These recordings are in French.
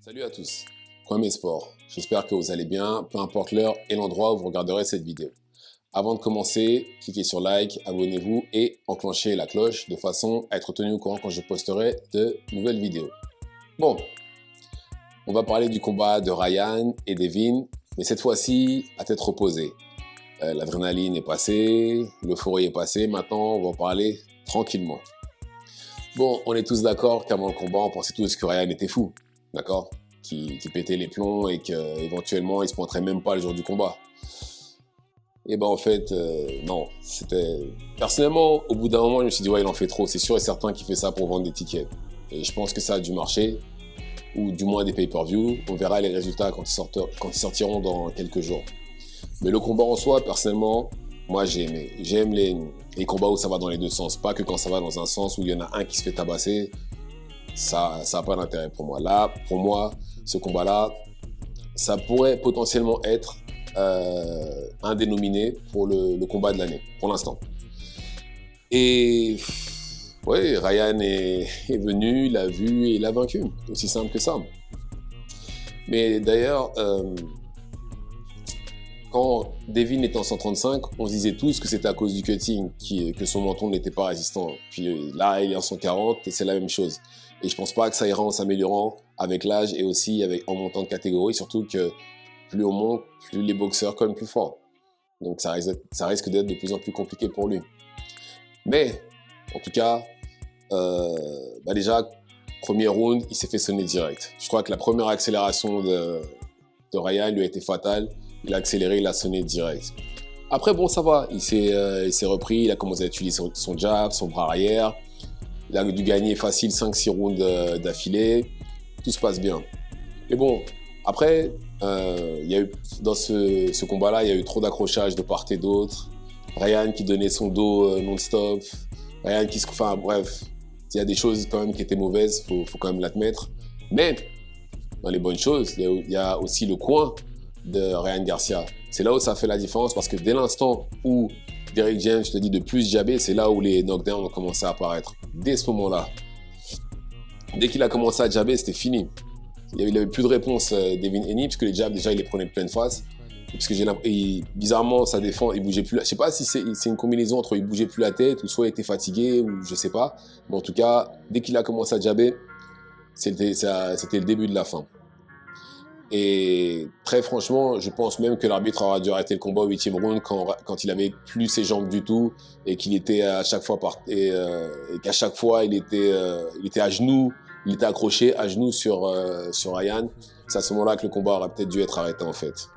Salut à tous, Kwame Sport. J'espère que vous allez bien, peu importe l'heure et l'endroit où vous regarderez cette vidéo. Avant de commencer, cliquez sur like, abonnez-vous et enclenchez la cloche de façon à être tenu au courant quand je posterai de nouvelles vidéos. Bon, on va parler du combat de Ryan et Devin, mais cette fois-ci à tête reposée. L'adrénaline est passée, l'euphorie est passée, maintenant on va en parler tranquillement. Bon, on est tous d'accord qu'avant le combat, on pensait tous que Ryan était fou, d'accord, qui pétait les plombs et qu'éventuellement il se pointerait même pas le jour du combat. Et ben en fait, non. Personnellement, au bout d'un moment, je me suis dit, ouais, il en fait trop. C'est sûr et certain qu'il fait ça pour vendre des tickets. Et je pense que ça a dû marcher, ou du moins des pay-per-view. On verra les résultats quand ils sortiront dans quelques jours. Mais le combat en soi, personnellement, moi j'ai aimé. J'aime les combats où ça va dans les deux sens. Pas que quand ça va dans un sens où il y en a un qui se fait tabasser. Ça n'a pas d'intérêt pour moi. Là, pour moi, ce combat-là, ça pourrait potentiellement être un des nominés pour le combat de l'année, pour l'instant. Et ouais, Ryan est venu, il l'a vu et il l'a vaincu. Aussi simple que ça. Mais d'ailleurs, quand Devin était en 135, on se disait tous que c'était à cause du cutting, que son menton n'était pas résistant. Puis là, il est en 140 et c'est la même chose. Et je pense pas que ça ira en s'améliorant avec l'âge et aussi en montant de catégorie, surtout que plus on monte, plus les boxeurs collent plus fort. Donc ça risque d'être de plus en plus compliqué pour lui. Mais, en tout cas, déjà, premier round, il s'est fait sonner direct. Je crois que la première accélération de Ryan lui a été fatale. Il a accéléré, il a sonné direct. Après, bon, ça va. Il s'est repris, il a commencé à utiliser son jab, son bras arrière. Il a dû gagner facile 5-6 rounds d'affilée. Tout se passe bien. Mais bon, après, dans ce combat-là, il y a eu trop d'accrochages de part et d'autre. Ryan qui donnait son dos non-stop. Ryan qui se... Enfin, bref. Il y a des choses quand même qui étaient mauvaises, faut quand même l'admettre. Mais, dans les bonnes choses, il y a aussi le coin de Ryan Garcia. C'est là où ça fait la différence parce que dès l'instant où Derrick James, je te dis, de plus jabber, c'est là où les knockdowns ont commencé à apparaître. Dès ce moment-là. Dès qu'il a commencé à jabber, c'était fini. Il n'avait plus de réponse, Devin Haney, parce que les jabs, déjà, il les prenait de pleine face. Parce que bizarrement, ça défend, il bougeait plus. Je sais pas si c'est une combinaison entre il bougeait plus la tête, ou soit il était fatigué, ou je sais pas. Mais en tout cas, dès qu'il a commencé à jabber, c'était le début de la fin. Et très franchement, je pense même que l'arbitre aurait dû arrêter le combat au 8e round quand il avait plus ses jambes du tout et qu'il était à chaque fois et qu'à chaque fois il était à genoux, il était accroché à genoux sur Ryan. C'est à ce moment-là que le combat aurait peut-être dû être arrêté en fait.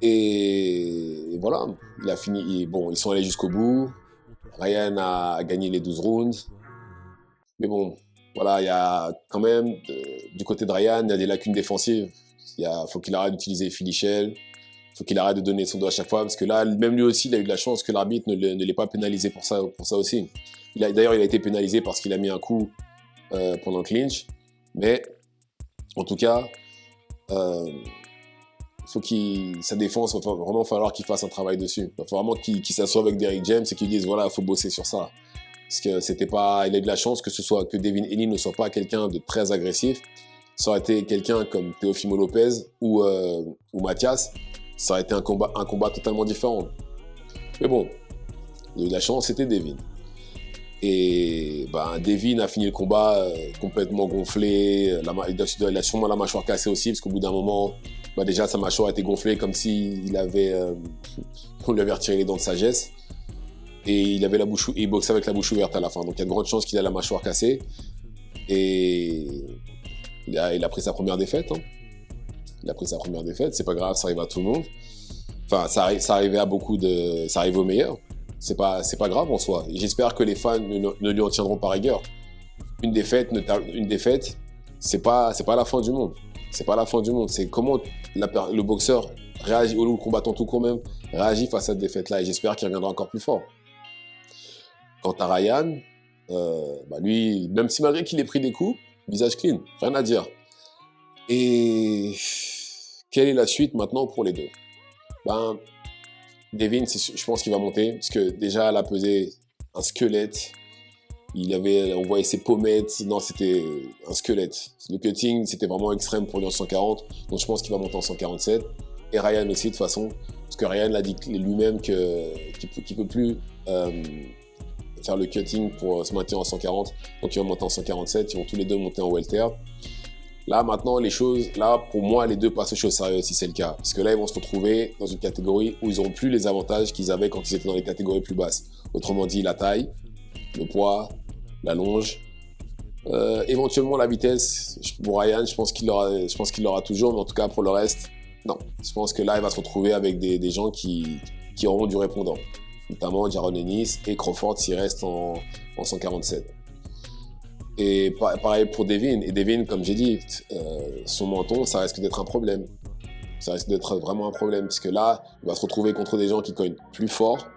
Et voilà, il a fini. Bon, ils sont allés jusqu'au bout. Ryan a gagné les 12 rounds. Mais bon, voilà, il y a quand même, du côté de Ryan, il y a des lacunes défensives. Faut qu'il arrête d'utiliser Philly Shell. Faut qu'il arrête de donner son dos à chaque fois. Parce que là, même lui aussi, il a eu de la chance que l'arbitre ne l'ait pas pénalisé pour ça aussi. D'ailleurs, il a été pénalisé parce qu'il a mis un coup pendant le clinch. Mais, en tout cas, sa défense, il va vraiment falloir qu'il fasse un travail dessus. Il va falloir vraiment qu'il s'assoie avec Derrick James et qu'il dise, voilà, il faut bosser sur ça. Parce que il a eu de la chance que Devin Haney ne soit pas quelqu'un de très agressif. Ça aurait été quelqu'un comme Teofimo Lopez ou Mathias, ça aurait été un combat totalement différent. Mais bon, il a eu de la chance, c'était Devin. Et Devin a fini le combat complètement gonflé. Il a sûrement la mâchoire cassée aussi, parce qu'au bout d'un moment, déjà sa mâchoire était gonflée comme si on lui avait retiré les dents de sagesse. Et il boxait avec la bouche ouverte à la fin. Donc il y a de grandes chances qu'il ait la mâchoire cassée. Et il a pris sa première défaite. Hein. Il a pris sa première défaite. C'est pas grave, ça arrive à tout le monde. Enfin, ça arrivait à beaucoup de... Ça arrive aux meilleurs. C'est pas grave en soi. Et j'espère que les fans ne lui en tiendront pas rigueur. Une défaite, c'est pas la fin du monde. C'est pas la fin du monde. C'est comment le boxeur réagit, ou le combattant tout court même, réagit face à cette défaite-là. Et j'espère qu'il reviendra encore plus fort. Quant à Ryan, lui, même si malgré qu'il ait pris des coups, visage clean, rien à dire. Et quelle est la suite maintenant pour les deux? Devin, je pense qu'il va monter, parce que déjà, elle a pesé un squelette. On voyait ses pommettes, non, c'était un squelette. Le cutting, c'était vraiment extrême pour lui en 140, donc je pense qu'il va monter en 147. Et Ryan aussi, de toute façon, parce que Ryan l'a dit lui-même qu'il ne peut plus faire le cutting pour se maintenir en 140, donc il va monter en 147, ils vont tous les deux monter en welter. Là, maintenant, pour moi, les deux passent aux choses sérieuses si c'est le cas. Parce que là, ils vont se retrouver dans une catégorie où ils n'auront plus les avantages qu'ils avaient quand ils étaient dans les catégories plus basses. Autrement dit, la taille, le poids, la longe, éventuellement la vitesse. Pour Ryan, je pense qu'il l'aura toujours, mais en tout cas, pour le reste, non. Je pense que là, il va se retrouver avec des gens qui auront du répondant. Notamment Jaron Ennis et Crawford s'il reste en 147. Et pareil pour Devin. Et Devin, comme j'ai dit, son menton, ça risque d'être un problème. Ça risque d'être vraiment un problème. Parce que là, il va se retrouver contre des gens qui cognent plus fort.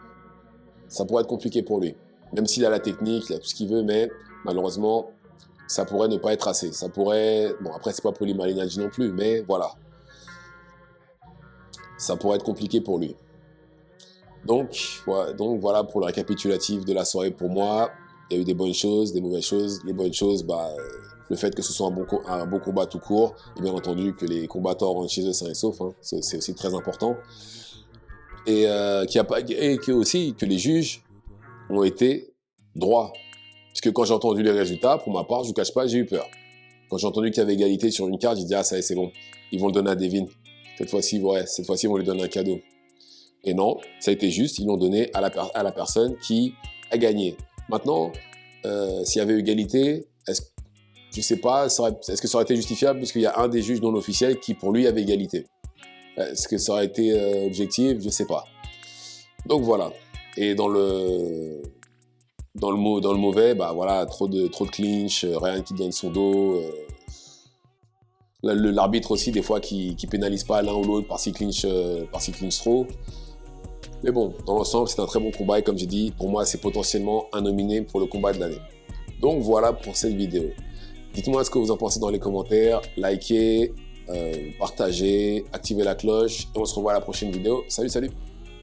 Ça pourrait être compliqué pour lui. Même s'il a la technique, il a tout ce qu'il veut, mais malheureusement, ça pourrait ne pas être assez. Ça pourrait... Bon, après, c'est pas Paulie Malignaggi non plus, mais voilà. Ça pourrait être compliqué pour lui. Donc voilà pour le récapitulatif de la soirée pour moi. Il y a eu des bonnes choses, des mauvaises choses. Les bonnes choses, le fait que ce soit un bon combat tout court, et bien entendu que les combattants rentrent chez eux sains et saufs, hein, c'est aussi très important. Et que les juges ont été droits. Parce que quand j'ai entendu les résultats, pour ma part, je ne vous cache pas, j'ai eu peur. Quand j'ai entendu qu'il y avait égalité sur une carte, j'ai dit ah ça y est, c'est bon, ils vont le donner à Devin. Cette fois-ci, ils vont lui donner un cadeau. Et non, ça a été juste, ils l'ont donné à la personne qui a gagné. Maintenant, s'il y avait égalité, je ne sais pas, est-ce que ça aurait été justifiable parce qu'il y a un des juges non officiels qui, pour lui, avait égalité. Est-ce que ça aurait été objectif? Je ne sais pas. Donc voilà. Et dans le mauvais, voilà, trop de clinch, Ryan qui donne son dos. L'arbitre aussi, des fois, qui pénalise pas l'un ou l'autre par s'il clinch trop. Mais bon, dans l'ensemble, c'est un très bon combat et comme j'ai dit, pour moi, c'est potentiellement un nominé pour le combat de l'année. Donc voilà pour cette vidéo. Dites-moi ce que vous en pensez dans les commentaires, likez, partagez, activez la cloche et on se revoit à la prochaine vidéo. Salut, salut!